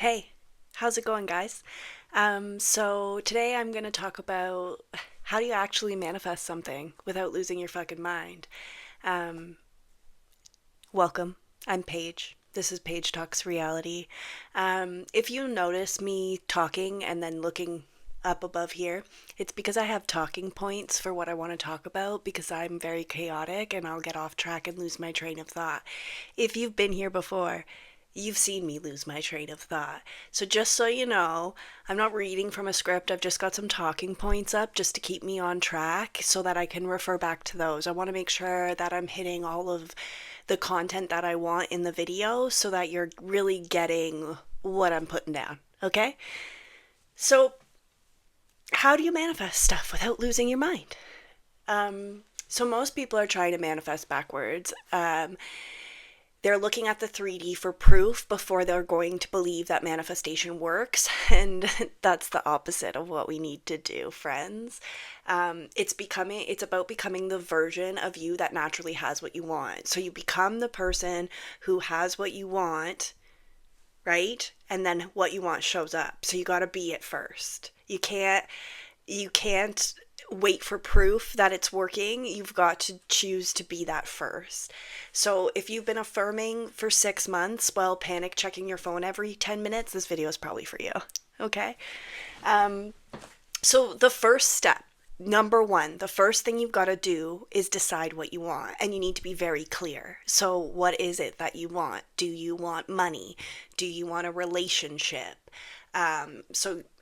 Hey, how's it going, guys? So today I'm going to talk about how do you actually manifest something without losing your fucking mind. Um, Welcome. I'm Paige. This is Paige Talks Reality. If you notice me talking and then looking up above here, it's because I have talking points for what I want to talk about because I'm very chaotic and I'll get off track and lose my train of thought. If you've been here before, you've seen me lose my train of thought. So just so you know, I'm not reading from a script. I've just got some talking points up just to keep me on track so that I can refer back to those. I want to make sure that I'm hitting all of the content that I want in the video so that you're really getting what I'm putting down. Okay? So, how do you manifest stuff without losing your mind? So most people are trying to manifest backwards. They're looking at the 3D for proof before they're going to believe that manifestation works. And that's the opposite of what we need to do, friends. It's about becoming the version of you that naturally has what you want. So you become the person who has what you want, right? And then what you want shows up. So you got to be it first. You can't wait for proof that it's working. You've got to choose to be that first. So if you've been affirming for 6 months while panic checking your phone every 10 minutes, this video is probably for you. Okay? Um, so the first step, number one, the first thing you've got to do is decide what you want. And you need to be very clear. So what is it that you want? Do you want money? Do you want a relationship?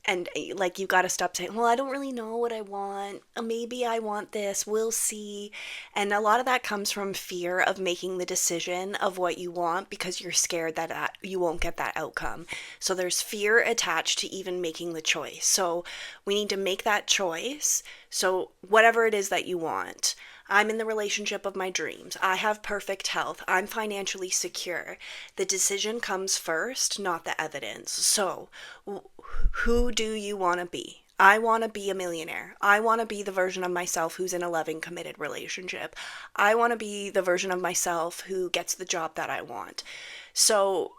And you got to stop saying, well, I don't really know what I want. Maybe I want this. We'll see. And a lot of that comes from fear of making the decision of what you want because you're scared that you won't get that outcome. So there's fear attached to even making the choice. So we need to make that choice. So whatever it is that you want. I'm in the relationship of my dreams. I have perfect health. I'm financially secure. The decision comes first, not the evidence. So, who do you want to be? I want to be a millionaire. I want to be the version of myself who's in a loving, committed relationship. I want to be the version of myself who gets the job that I want. So,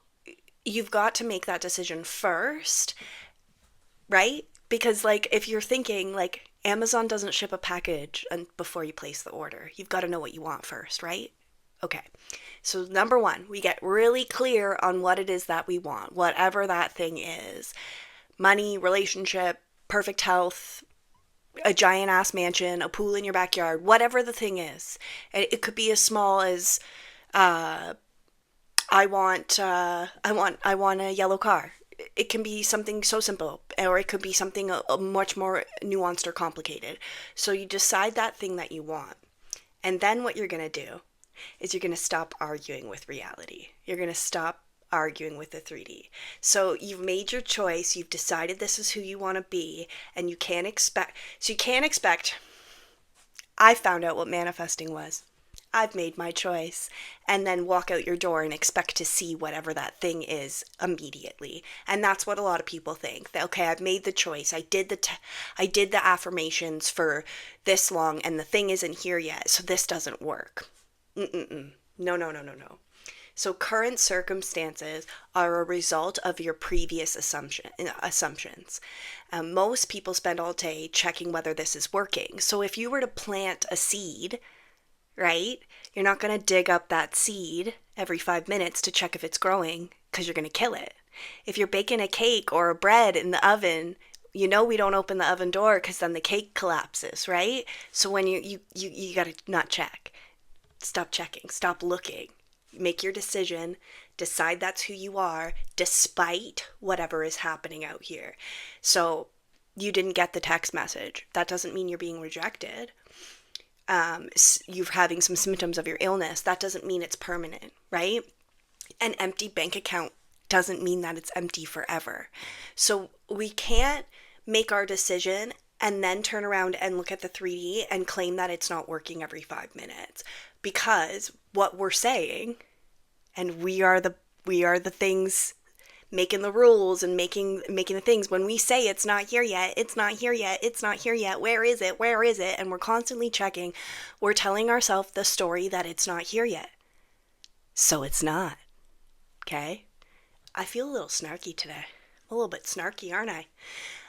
you've got to make that decision first, right? Because if you're thinking Amazon doesn't ship a package before you place the order. You've got to know what you want first, right? Okay. So number one, we get really clear on what it is that we want, whatever that thing is. Money, relationship, perfect health, a giant ass mansion, a pool in your backyard, whatever the thing is. It could be as small as uh, I want a yellow car. It can be something so simple, or it could be something a much more nuanced or complicated. So you decide that thing that you want. And then what you're going to do is you're going to stop arguing with reality. You're going to stop arguing with the 3D. So you've made your choice, you've decided this is who you want to be, and you can't expect, I found out what manifesting was. I've made my choice, and then walk out your door and expect to see whatever that thing is immediately. And that's what a lot of people think. That, okay, I've made the choice. I did the affirmations for this long, and the thing isn't here yet, so this doesn't work. Mm-mm-mm. No, no, no, no, no. So current circumstances are a result of your previous assumptions. Most people spend all day checking whether this is working. So if you were to plant a seed, right? You're not going to dig up that seed every 5 minutes to check if it's growing because you're going to kill it. If you're baking a cake or a bread in the oven, we don't open the oven door because then the cake collapses, right? So when you got to not check. Stop checking. Stop looking. Make your decision. Decide that's who you are despite whatever is happening out here. So you didn't get the text message. That doesn't mean you're being rejected. You're having some symptoms of your illness, that doesn't mean it's permanent, right? An empty bank account doesn't mean that it's empty forever. So we can't make our decision and then turn around and look at the 3D and claim that it's not working every 5 minutes, because what we're saying, and we are the things making the rules and making the things. When we say it's not here yet, it's not here yet, it's not here yet, where is it, and we're constantly checking, we're telling ourselves the story that it's not here yet. So it's not. Okay? I feel a little snarky today. A little bit snarky, aren't I?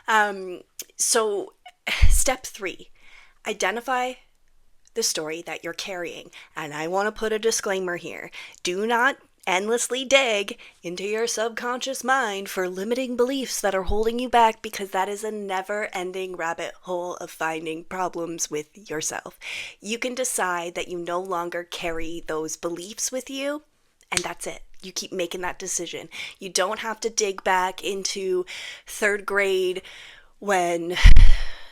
Um, so, step 3, identify the story that you're carrying. And I want to put a disclaimer here. Do not endlessly dig into your subconscious mind for limiting beliefs that are holding you back, because that is a never ending rabbit hole of finding problems with yourself. You can decide that you no longer carry those beliefs with you, and that's it. You keep making that decision. You don't have to dig back into 3rd grade when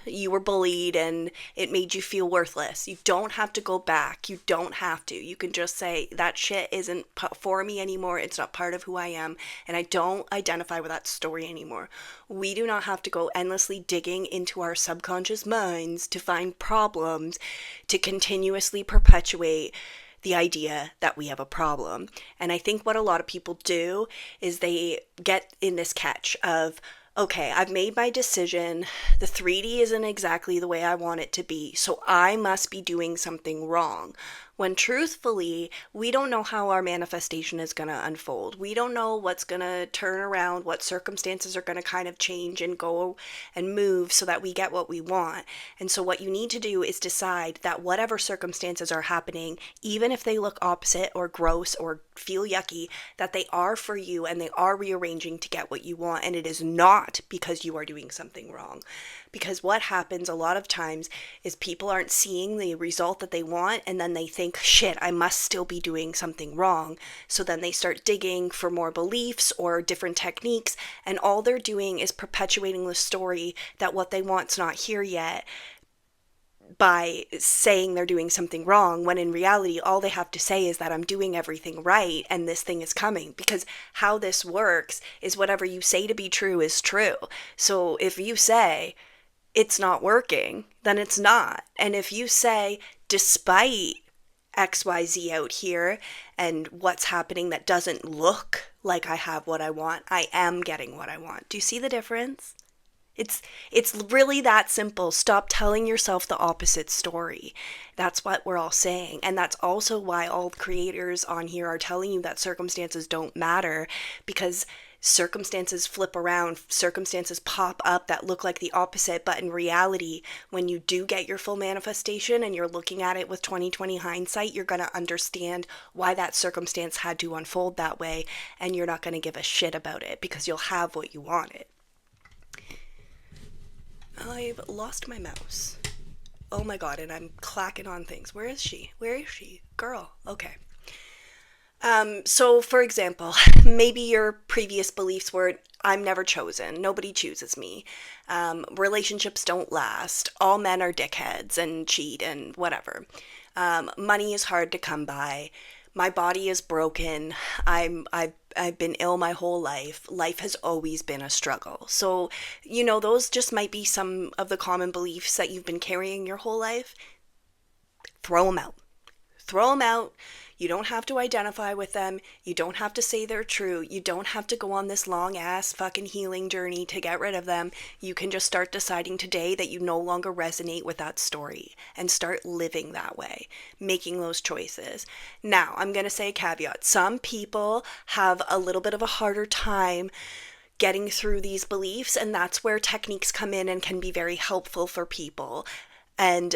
you were bullied and it made you feel worthless. You don't have to go back. You don't have to. You can just say, that shit isn't for me anymore. It's not part of who I am, and I don't identify with that story anymore. We do not have to go endlessly digging into our subconscious minds to find problems to continuously perpetuate the idea that we have a problem. And I think what a lot of people do is they get in this catch of, okay, I've made my decision. The 3D isn't exactly the way I want it to be, so I must be doing something wrong. When truthfully, we don't know how our manifestation is going to unfold. We don't know what's going to turn around, what circumstances are going to kind of change and go and move so that we get what we want. And so what you need to do is decide that whatever circumstances are happening, even if they look opposite or gross or feel yucky, that they are for you and they are rearranging to get what you want. And it is not because you are doing something wrong. Because what happens a lot of times is people aren't seeing the result that they want, and then they think, shit, I must still be doing something wrong. So then they start digging for more beliefs or different techniques, and all they're doing is perpetuating the story that what they want's not here yet, by saying they're doing something wrong, when in reality all they have to say is that I'm doing everything right and this thing is coming. Because how this works is whatever you say to be true is true. So if you say it's not working, then it's not. And if you say, despite XYZ out here and what's happening that doesn't look like I have what I want, I am getting what I want. Do you see the difference? It's really that simple. Stop telling yourself the opposite story. That's what we're all saying. And that's also why all creators on here are telling you that circumstances don't matter, because circumstances flip around, circumstances pop up that look like the opposite, but in reality, when you do get your full manifestation and you're looking at it with 20/20 hindsight, you're going to understand why that circumstance had to unfold that way, and you're not going to give a shit about it because you'll have what you wanted. I've lost my mouse. Oh my god, and I'm clacking on things. Where is she? Where is she? Girl. Okay. So for example, maybe your previous beliefs were, I'm never chosen, nobody chooses me, relationships don't last, all men are dickheads and cheat and whatever, money is hard to come by, my body is broken, I've been ill my whole life, life has always been a struggle. So, those just might be some of the common beliefs that you've been carrying your whole life. Throw them out. Throw them out. You don't have to identify with them. You don't have to say they're true. You don't have to go on this long ass fucking healing journey to get rid of them. You can just start deciding today that you no longer resonate with that story and start living that way, making those choices. Now, I'm going to say a caveat. Some people have a little bit of a harder time getting through these beliefs, and that's where techniques come in and can be very helpful for people. And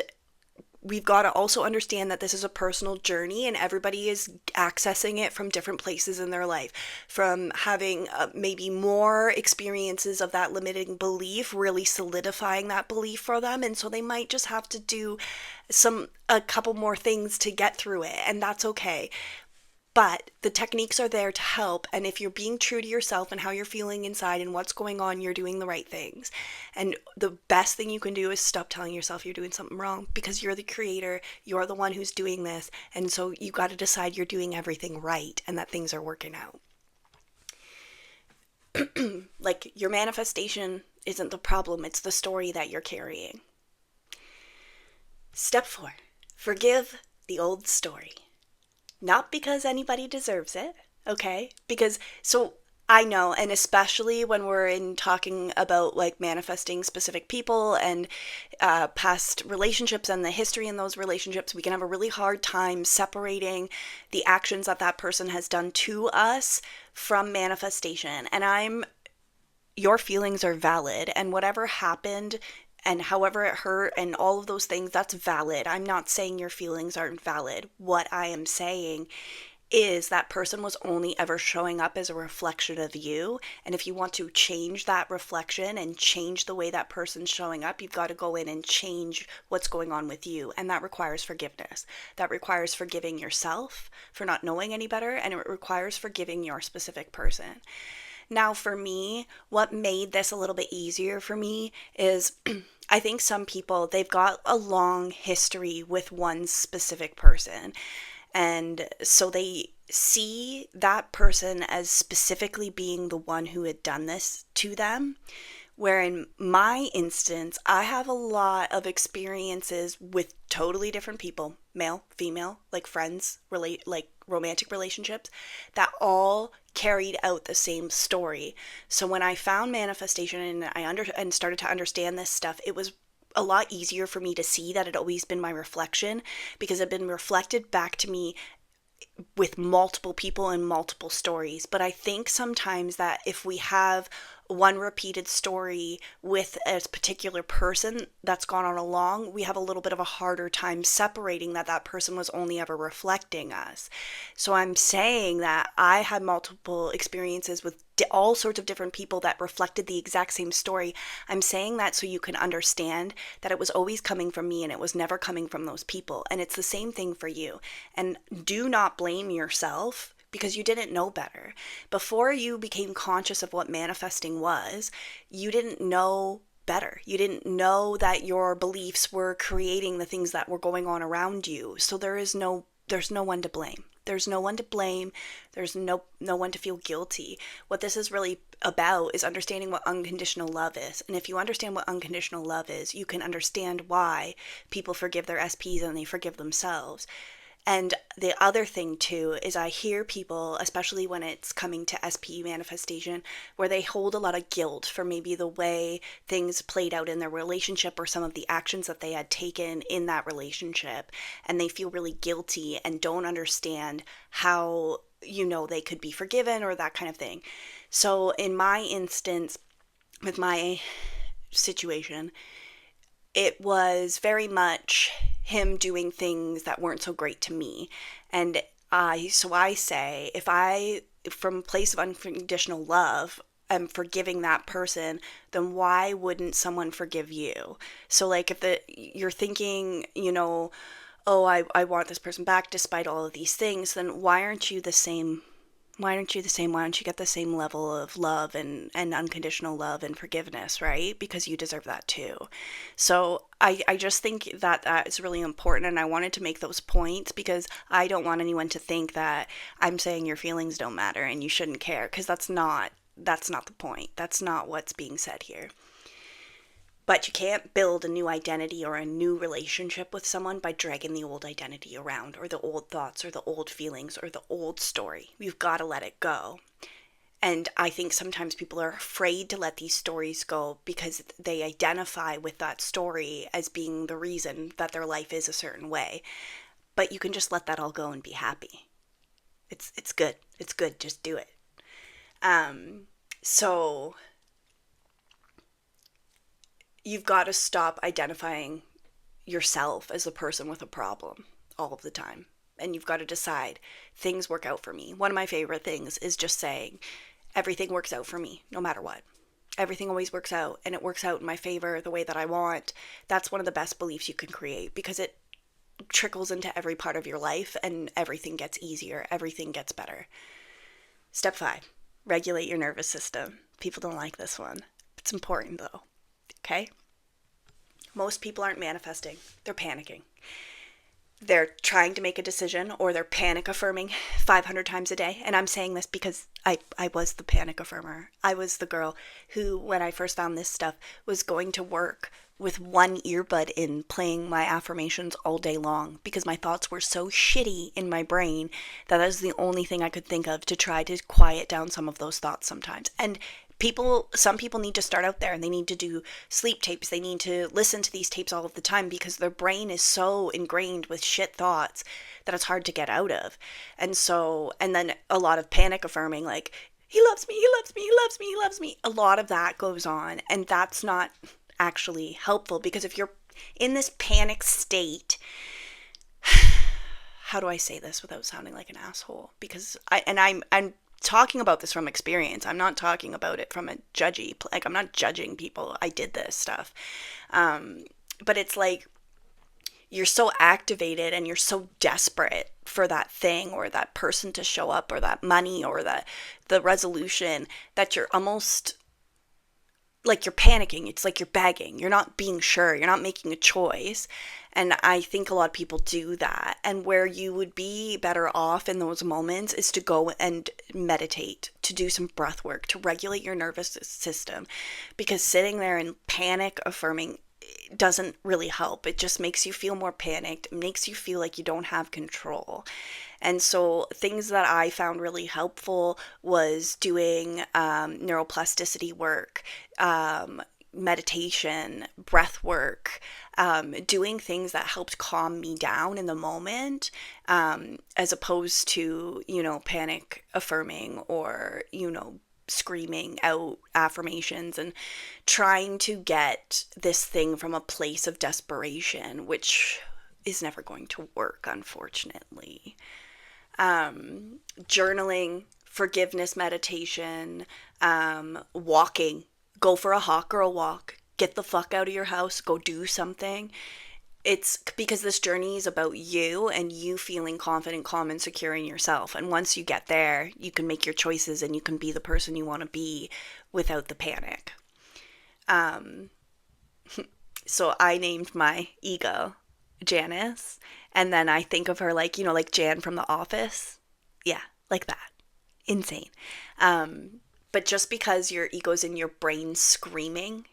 we've got to also understand that this is a personal journey and everybody is accessing it from different places in their life, from having maybe more experiences of that limiting belief, really solidifying that belief for them. And so they might just have to do a couple more things to get through it. And that's okay. But the techniques are there to help, and if you're being true to yourself and how you're feeling inside and what's going on, you're doing the right things. And the best thing you can do is stop telling yourself you're doing something wrong, because you're the creator, you're the one who's doing this, and so you got to decide you're doing everything right and that things are working out. Like, your manifestation isn't the problem, it's the story that you're carrying. Step 4, forgive the old story. Not because anybody deserves it, okay? Because, so I know, and especially when we're in talking about like manifesting specific people and past relationships and the history in those relationships, we can have a really hard time separating the actions that that person has done to us from manifestation. And your feelings are valid, and whatever happened and however it hurt and all of those things, that's valid. I'm not saying your feelings aren't valid. What I am saying is that person was only ever showing up as a reflection of you. And if you want to change that reflection and change the way that person's showing up, you've got to go in and change what's going on with you. And that requires forgiveness. That requires forgiving yourself for not knowing any better, and it requires forgiving your specific person. Now, for me, what made this a little bit easier for me is I think some people, they've got a long history with one specific person. And so they see that person as specifically being the one who had done this to them. Where in my instance, I have a lot of experiences with totally different people, male, female, like friends, like romantic relationships, that all carried out the same story. So when I found manifestation and and started to understand this stuff, it was a lot easier for me to see that it had always been my reflection, because it had been reflected back to me with multiple people and multiple stories. But I think sometimes that if we have one repeated story with a particular person that's gone on along, we have a little bit of a harder time separating that that person was only ever reflecting us. So I'm saying that I had multiple experiences with all sorts of different people that reflected the exact same story. I'm saying that so you can understand that it was always coming from me and it was never coming from those people. And it's the same thing for you. And do not blame yourself because you didn't know better. Before you became conscious of what manifesting was, you didn't know better. You didn't know that your beliefs were creating the things that were going on around you. So there's no one to blame. There's no one to blame. There's no one to feel guilty. What this is really about is understanding what unconditional love is. And if you understand what unconditional love is, you can understand why people forgive their SPs and they forgive themselves. And the other thing too is I hear people, especially when it's coming to SP manifestation, where they hold a lot of guilt for maybe the way things played out in their relationship or some of the actions that they had taken in that relationship. And they feel really guilty and don't understand how, they could be forgiven or that kind of thing. So in my instance, with my situation, it was very much him doing things that weren't so great to me. And I say, if I, from a place of unconditional love, am forgiving that person, then why wouldn't someone forgive you? So like if you're thinking, oh, I want this person back despite all of these things, then why aren't you the same? Why aren't you the same? Why don't you get the same level of love and unconditional love and forgiveness, right? Because you deserve that too. So I just think that that is really important, and I wanted to make those points because I don't want anyone to think that I'm saying your feelings don't matter and you shouldn't care, because that's not the point. That's not what's being said here. But you can't build a new identity or a new relationship with someone by dragging the old identity around, or the old thoughts, or the old feelings, or the old story. You've got to let it go. And I think sometimes people are afraid to let these stories go because they identify with that story as being the reason that their life is a certain way. But you can just let that all go and be happy. It's good. It's good. Just do it. So you've got to stop identifying yourself as a person with a problem all of the time. And you've got to decide, things work out for me. One of my favorite things is just saying, everything works out for me, no matter what. Everything always works out, and it works out in my favor the way that I want. That's one of the best beliefs you can create, because it trickles into every part of your life and everything gets easier. Everything gets better. Step 5, regulate your nervous system. People don't like this one. It's important though. Okay? Most people aren't manifesting. They're panicking. they're trying to make a decision, or they're panic affirming 500 times a day. And I'm saying this because I was the panic affirmer. I was the girl who, when I first found this stuff, was going to work with one earbud in, playing my affirmations all day long, because my thoughts were so shitty in my brain that was the only thing I could think of to try to quiet down some of those thoughts sometimes. And some people need to start out there, and they need to do sleep tapes. They need to listen to these tapes all of the time, because their brain is so ingrained with shit thoughts that it's hard to get out of. And then a lot of panic affirming, like, he loves me, he loves me, he loves me, he loves me. A lot of that goes on, and that's not actually helpful, because if you're in this panic state, how do I say this without sounding like an asshole? Because I'm talking about this from experience. I'm not talking about it from a judgy, like, I'm not judging people. I did this stuff. But it's like, you're so activated and you're so desperate for that thing or that person to show up, or that money, or the resolution, that you're almost like, you're panicking. It's like you're begging. You're not being sure. You're not making a choice. And I think a lot of people do that. And where you would be better off in those moments is to go and meditate, to do some breath work, to regulate your nervous system. Because sitting there and panic affirming doesn't really help. It just makes you feel more panicked. It makes you feel like you don't have control. And so things that I found really helpful was doing neuroplasticity work, meditation, breath work, doing things that helped calm me down in the moment, as opposed to, panic affirming, or, screaming out affirmations and trying to get this thing from a place of desperation, which is never going to work, unfortunately. Journaling, forgiveness meditation, walking, go for a hot girl walk, get the fuck out of your house, go do something. It's because this journey is about you and you feeling confident, calm, and secure in yourself. And once you get there, you can make your choices and you can be the person you want to be without the panic. So I named my ego Janice. And then I think of her like, like Jan from The Office. Yeah, like that. Insane. But just because your ego's in your brain screaming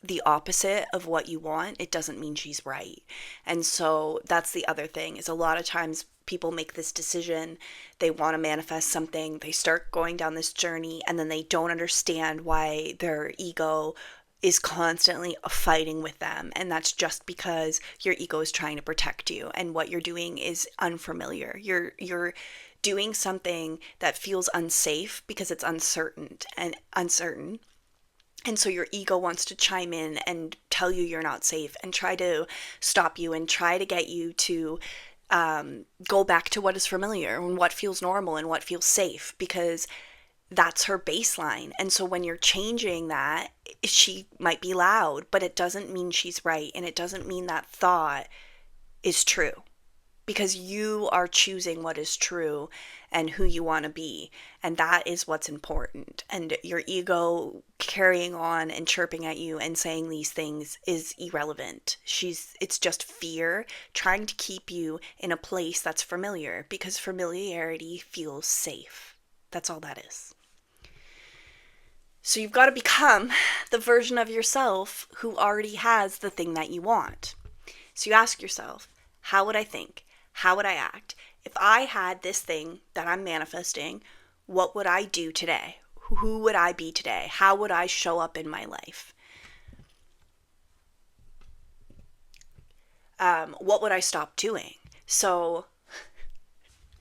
the opposite of what you want, it doesn't mean she's right. And so that's the other thing, is a lot of times people make this decision, they want to manifest something, they start going down this journey, and then they don't understand why their ego is constantly fighting with them. And that's just because your ego is trying to protect you, and what you're doing is unfamiliar. You're doing something that feels unsafe because it's uncertain. And so your ego wants to chime in and tell you you're not safe, and try to stop you, and try to get you to go back to what is familiar and what feels normal and what feels safe, because that's her baseline. And so when you're changing that, she might be loud, but it doesn't mean she's right. And it doesn't mean that thought is true, because you are choosing what is true and who you want to be. And that is what's important. And your ego carrying on and chirping at you and saying these things is irrelevant. It's just fear trying to keep you in a place that's familiar, because familiarity feels safe. That's all that is. So you've got to become the version of yourself who already has the thing that you want. So you ask yourself, how would I think? How would I act? If I had this thing that I'm manifesting, what would I do today? Who would I be today? How would I show up in my life? What would I stop doing? So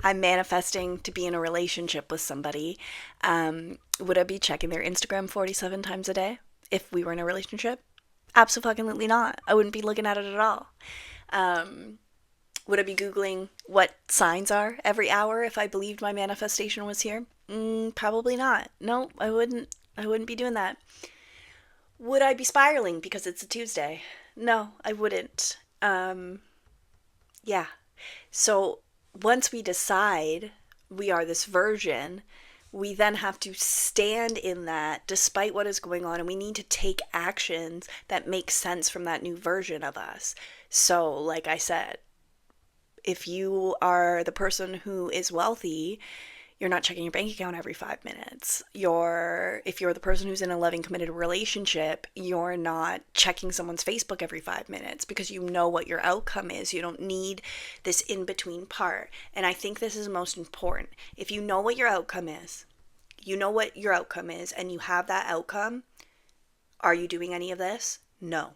I'm manifesting to be in a relationship with somebody. Would I be checking their Instagram 47 times a day if we were in a relationship? Absolutely not. I wouldn't be looking at it at all. Would I be Googling what signs are every hour if I believed my manifestation was here? Probably not. No, I wouldn't be doing that. Would I be spiraling because it's a Tuesday? No, I wouldn't. Yeah. So once we decide we are this version, we then have to stand in that despite what is going on, and we need to take actions that make sense from that new version of us. So, like I said, if you are the person who is wealthy, you're not checking your bank account every 5 minutes. If you're the person who's in a loving, committed relationship, you're not checking someone's Facebook every 5 minutes because you know what your outcome is. You don't need this in-between part. And I think this is most important. If you know what your outcome is, and you have that outcome, are you doing any of this? No.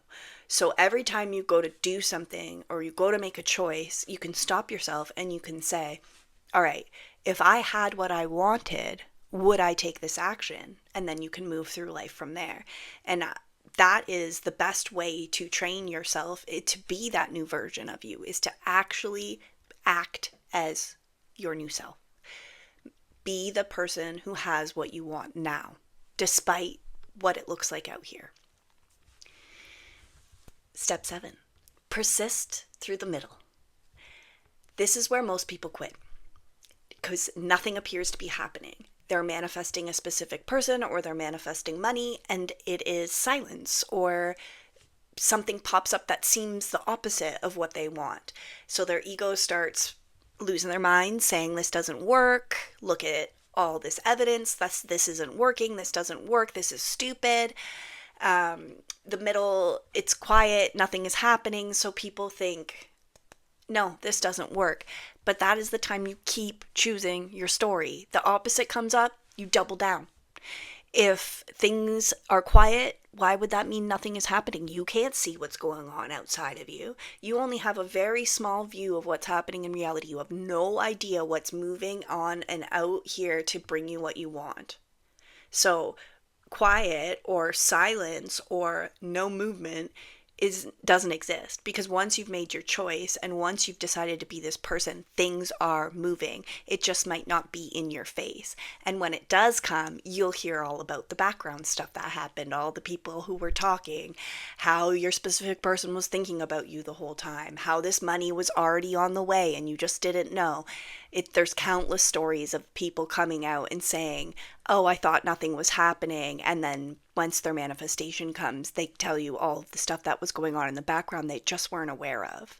So every time you go to do something or you go to make a choice, you can stop yourself and you can say, all right, if I had what I wanted, would I take this action? And then you can move through life from there. And that is the best way to train yourself to be that new version of you, is to actually act as your new self. Be the person who has what you want now, despite what it looks like out here. Step 7, persist through the middle. This is where most people quit, because nothing appears to be happening. They're manifesting a specific person, or they're manifesting money, and it is silence, or something pops up that seems the opposite of what they want. So their ego starts losing their mind, saying this doesn't work, look at all this evidence, this isn't working, this doesn't work, this is stupid. The middle, it's quiet, nothing is happening, so people think, no, this doesn't work. But that is the time you keep choosing your story. The opposite comes up, you double down. If things are quiet, why would that mean nothing is happening? You can't see what's going on outside of you. You only have a very small view of what's happening in reality. You have no idea what's moving on and out here to bring you what you want. So quiet or silence or no movement doesn't exist, because once you've made your choice and once you've decided to be this person, things are moving. It just might not be in your face. And when it does come, you'll hear all about the background stuff that happened, all the people who were talking, how your specific person was thinking about you the whole time, how this money was already on the way and you just didn't know. There's countless stories of people coming out and saying, oh, I thought nothing was happening. And then once their manifestation comes, they tell you all of the stuff that was going on in the background they just weren't aware of.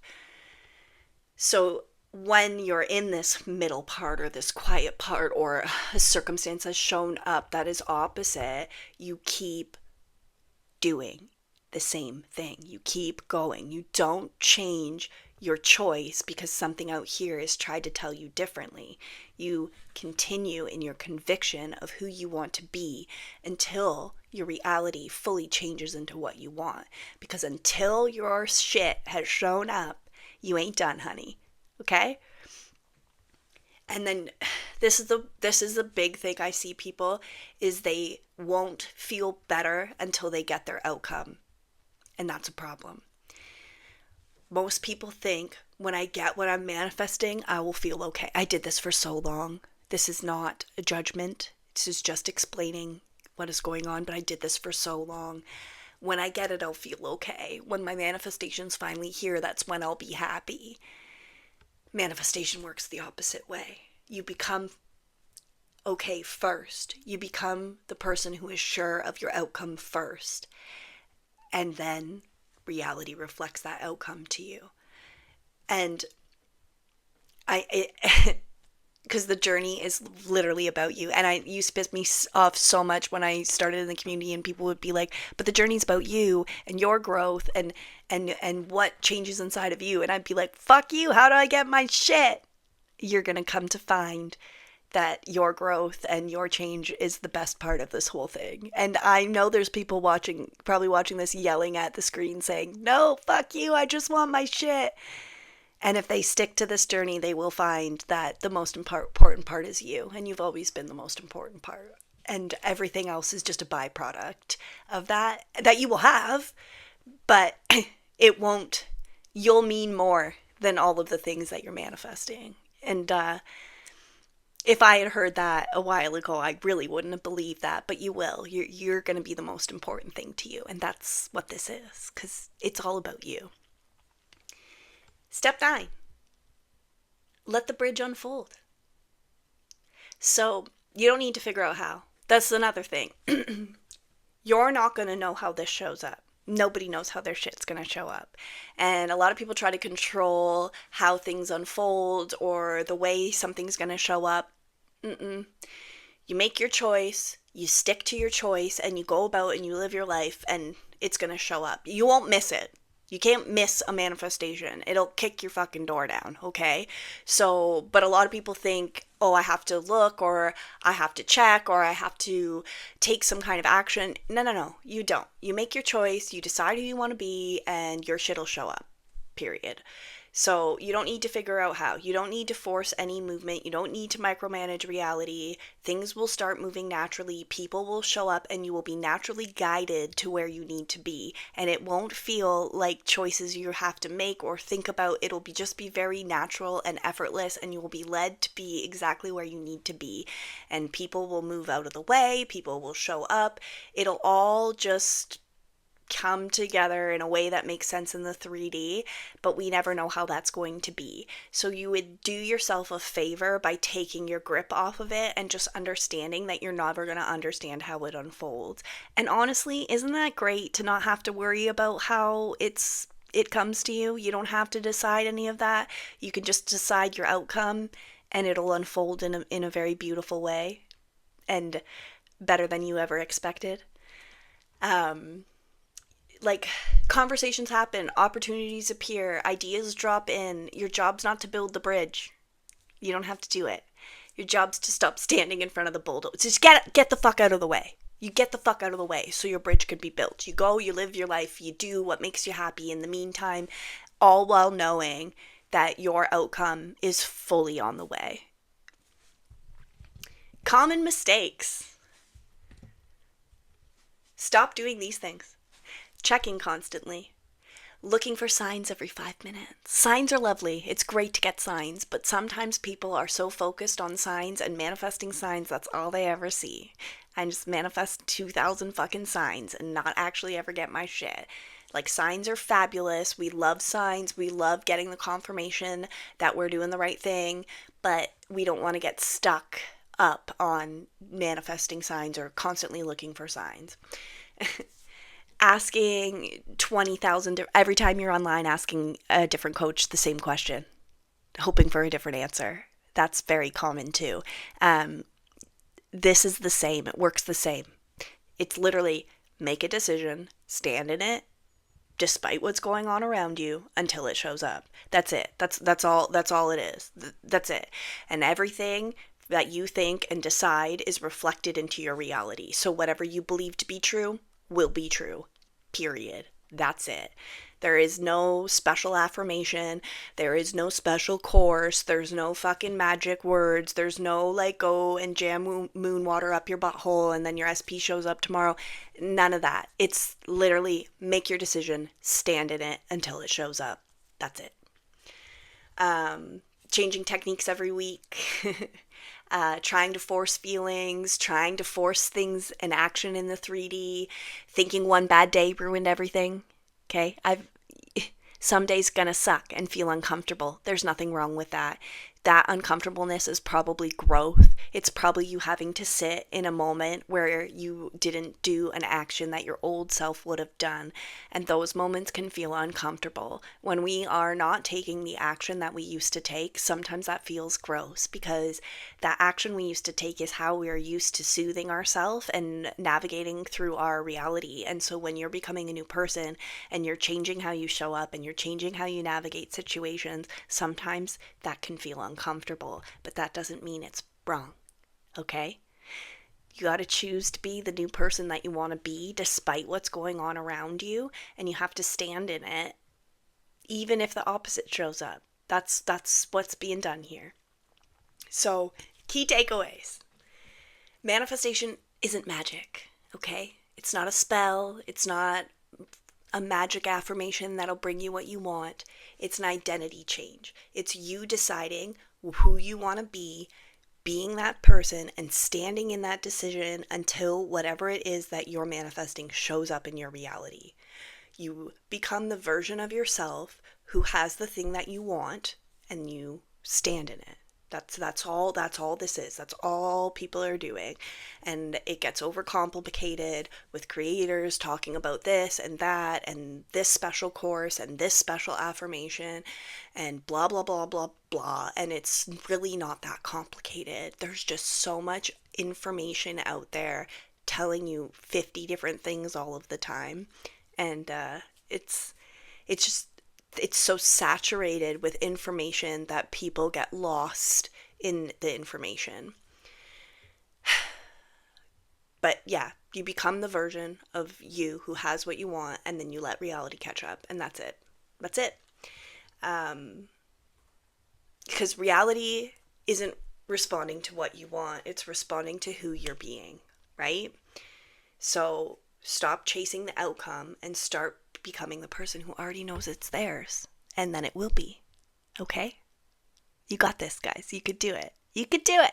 So when you're in this middle part or this quiet part, or a circumstance has shown up that is opposite, you keep doing the same thing. You keep going. You don't change your choice because something out here has tried to tell you differently. You continue in your conviction of who you want to be until your reality fully changes into what you want. Because until your shit has shown up, you ain't done, honey. Okay? And then this is the big thing I see people, is they won't feel better until they get their outcome. And that's a problem. Most people think, when I get what I'm manifesting, I will feel okay. I did this for so long. This is not a judgment. This is just explaining what is going on, but I did this for so long. When I get it, I'll feel okay. When my manifestation's finally here, that's when I'll be happy. Manifestation works the opposite way. You become okay first. You become the person who is sure of your outcome first. And then reality reflects that outcome to you. And because the journey is literally about you. And I used to piss me off so much when I started in the community, and people would be like, but the journey's about you and your growth and what changes inside of you. And I'd be like, fuck you, how do I get my shit? You're going to come to find that your growth and your change is the best part of this whole thing. And I know there's people probably watching this, yelling at the screen saying, no, fuck you, I just want my shit. And if they stick to this journey, they will find that the most important part is you. And you've always been the most important part. And everything else is just a byproduct of that you will have, but you'll mean more than all of the things that you're manifesting. And, if I had heard that a while ago, I really wouldn't have believed that, but you will. You're going to be the most important thing to you, and that's what this is, because it's all about you. Step 9, let the bridge unfold. So you don't need to figure out how. That's another thing. You're not going to know how this shows up. Nobody knows how their shit's gonna show up. And a lot of people try to control how things unfold or the way something's gonna show up. Mm-mm. You make your choice, you stick to your choice, and you go about and you live your life, and it's gonna show up. You won't miss it. You can't miss a manifestation. It'll kick your fucking door down, okay? So, but a lot of people think, oh, I have to look, or I have to check, or I have to take some kind of action. No, no, no, you don't. You make your choice, you decide who you want to be, and your shit'll show up, period. So you don't need to figure out how. You don't need to force any movement. You don't need to micromanage reality. Things will start moving naturally. People will show up and you will be naturally guided to where you need to be. And it won't feel like choices you have to make or think about. It'll be just be very natural and effortless, and you will be led to be exactly where you need to be. And people will move out of the way. People will show up. It'll all just come together in a way that makes sense in the 3D, but we never know how that's going to be. So you would do yourself a favor by taking your grip off of it and just understanding that you're never going to understand how it unfolds. And honestly, isn't that great to not have to worry about how it comes to you? You don't have to decide any of that. You can just decide your outcome and it'll unfold in a very beautiful way and better than you ever expected. Like, conversations happen, opportunities appear, ideas drop in. Your job's not to build the bridge. You don't have to do it. Your job's to stop standing in front of the bulldozer. Just get the fuck out of the way. You get the fuck out of the way so your bridge could be built. You go, you live your life, you do what makes you happy in the meantime, all while knowing that your outcome is fully on the way. Common mistakes. Stop doing these things. Checking constantly. Looking for signs every 5 minutes. Signs are lovely. It's great to get signs, but sometimes people are so focused on signs and manifesting signs, that's all they ever see. I just manifest 2,000 fucking signs and not actually ever get my shit. Like, signs are fabulous. We love signs. We love getting the confirmation that we're doing the right thing, but we don't want to get stuck up on manifesting signs or constantly looking for signs. Asking 20,000 every time you're online, asking a different coach the same question, hoping for a different answer. That's very common too. This is the same. It works the same. It's literally make a decision, stand in it, despite what's going on around you until it shows up. That's it. That's all it is. That's it. And everything that you think and decide is reflected into your reality. So whatever you believe to be true will be true, period. That's it. There is no special affirmation. There is no special course. There's no fucking magic words. There's no like go and jam moon water up your butthole and then your SP shows up tomorrow. None of that. It's literally make your decision, stand in it until it shows up. That's it. Changing techniques every week. Trying to force feelings, trying to force things in action in the 3D, thinking one bad day ruined everything. Okay? Some days gonna suck and feel uncomfortable. There's nothing wrong with that. That uncomfortableness is probably growth. It's probably you having to sit in a moment where you didn't do an action that your old self would have done. And those moments can feel uncomfortable. When we are not taking the action that we used to take, sometimes that feels gross because that action we used to take is how we are used to soothing ourselves and navigating through our reality. And so when you're becoming a new person and you're changing how you show up and you're changing how you navigate situations, sometimes that can feel uncomfortable, but that doesn't mean it's wrong, okay? You got to choose to be the new person that you want to be despite what's going on around you, and you have to stand in it even if the opposite shows up. That's what's being done here. So, key takeaways. Manifestation isn't magic, okay? It's not a spell. It's not a magic affirmation that'll bring you what you want. It's an identity change. It's you deciding who you want to be, being that person, and standing in that decision until whatever it is that you're manifesting shows up in your reality. You become the version of yourself who has the thing that you want, and you stand in it. That's all this is. That's all people are doing. And it gets overcomplicated with creators talking about this and that and this special course and this special affirmation and blah blah blah blah blah. And it's really not that complicated. There's just so much information out there telling you 50 different things all of the time. And it's just it's so saturated with information that people get lost in the information. But yeah, you become the version of you who has what you want, and then you let reality catch up, and that's it. That's it. Um, because reality isn't responding to what you want, it's responding to who you're being, right? So stop chasing the outcome and start becoming the person who already knows it's theirs. And then it will be. Okay? You got this, guys. You could do it. You could do it.